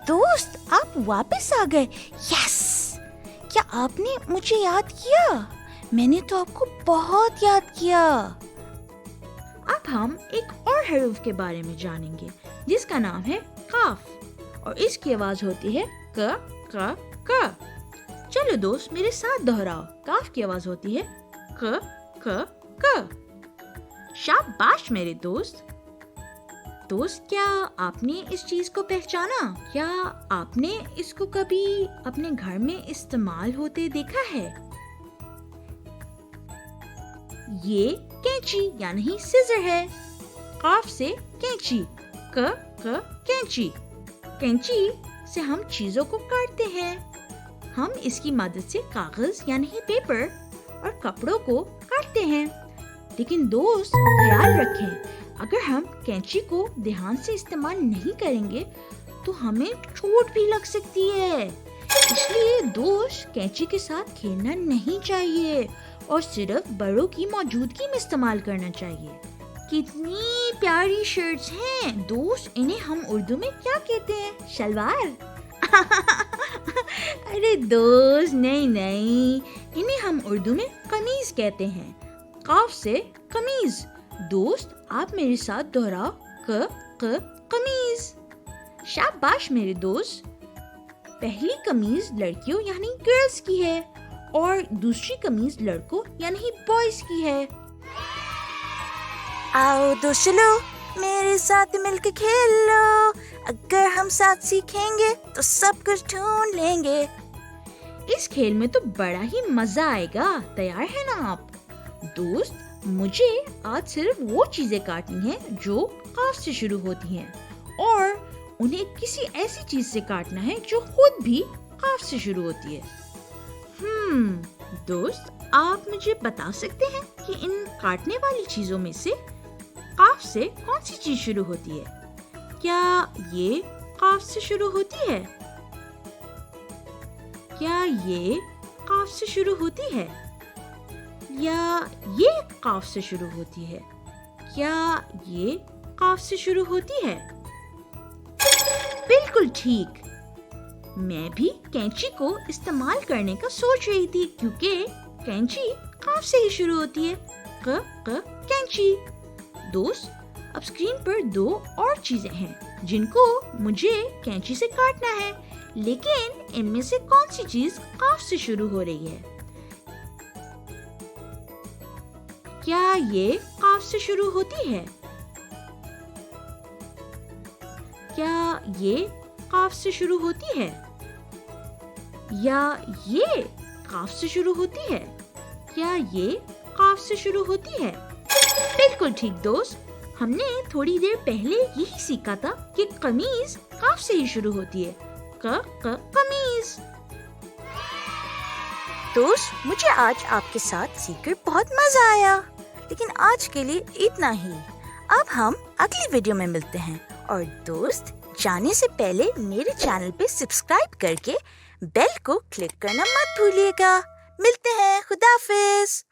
دوست آپ واپس آ گئے. یس. کیا آپ نے مجھے یاد کیا؟ میں نے تو آپ کو بہت یاد کیا. اب ہم ایک اور حرف کے بارے میں جانیں گے جس کا نام ہے قاف، اور اس کی آواز ہوتی ہے ک ق ک. چلو دوست میرے ساتھ دہراؤ. قاف کی آواز ہوتی ہے ک ق ک. شاباش میرے دوست. دوست کیا آپ نے اس چیز کو پہچانا؟ کیا آپ نے اس کو کبھی اپنے گھر میں استعمال ہوتے دیکھا ہے؟ یہ کینچی یعنی سیزر ہے. قاف سے کینچی، ک ق کینچی. کینچی سے ہم چیزوں کو کاٹتے ہیں. ہم اس کی مدد سے کاغذ یعنی پیپر اور کپڑوں کو کاٹتے ہیں. لیکن دوست خیال رکھیں، اگر ہم کینچی کو دھیان سے استعمال نہیں کریں گے تو ہمیں چوٹ بھی لگ سکتی ہے. اس لیے دوست کینچی کے ساتھ کھیلنا نہیں چاہیے اور صرف بڑوں کی موجودگی میں استعمال کرنا چاہیے. کتنی پیاری شرٹس ہیں دوست. انہیں ہم اردو میں کیا کہتے ہیں؟ شلوار. ارے دوست نہیں، انہیں ہم اردو میں قمیض کہتے ہیں. قاف سے قمیض. دوست آپ میرے ساتھ دہراؤ ق ق قمیض. شاباش میرے دوست. پہلی قمیض لڑکیوں یعنی گرلز کی ہے اور دوسری قمیض لڑکوں یعنی بوائز کی ہے. آؤ دوست چلو میرے ساتھ مل کے کھیل لو. اگر ہم ساتھ سیکھیں گے تو سب کچھ ڈھونڈ لیں گے. اس کھیل میں تو بڑا ہی مزہ آئے گا. تیار ہے نا آپ؟ دوست مجھے آج صرف وہ چیزیں کاٹنی ہیں جو قاف سے شروع ہوتی ہیں اور انہیں کسی ایسی چیز سے کاٹنا ہے جو خود بھی قاف سے شروع ہوتی ہے. دوست آپ مجھے بتا سکتے ہیں کہ ان کاٹنے والی چیزوں میں سے قاف سے کون سی چیز شروع ہوتی ہے؟ کیا یہ قاف سے شروع ہوتی ہے؟ کیا یہ قاف سے شروع ہوتی ہے؟ یا یہ قاف سے شروع ہوتی ہے؟ کیا یہ قاف سے شروع ہوتی ہے؟ بالکل ٹھیک. میں بھی کینچی کو استعمال کرنے کا سوچ رہی تھی کیونکہ کینچی قاف سے ہی شروع ہوتی ہے. ق ق کینچی. دوست اب اسکرین پر 2 اور چیزیں ہیں جن کو مجھے کینچی سے کاٹنا ہے، لیکن ان میں سے کون سی چیز قاف سے شروع ہو رہی ہے؟ کیا یہ قاف سے شروع ہوتی ہے؟ کیا یہ قاف سے شروع ہوتی ہے؟ یا یہ قاف سے شروع ہوتی ہے؟ کیا یہ قاف سے شروع ہوتی ہے؟ بالکل ٹھیک دوست. ہم نے تھوڑی دیر پہلے یہی سیکھا تھا کہ قمیض قاف سے ہی شروع ہوتی ہے. ق ق قمیض. دوست مجھے آج آپ کے ساتھ سیکھ کر بہت مزہ آیا، لیکن آج کے لیے اتنا ہی. اب ہم اگلی ویڈیو میں ملتے ہیں. اور دوست جانے سے پہلے میرے چینل پہ سبسکرائب کر کے بیل کو کلک کرنا مت بھولیے گا. ملتے ہیں. خدا حافظ.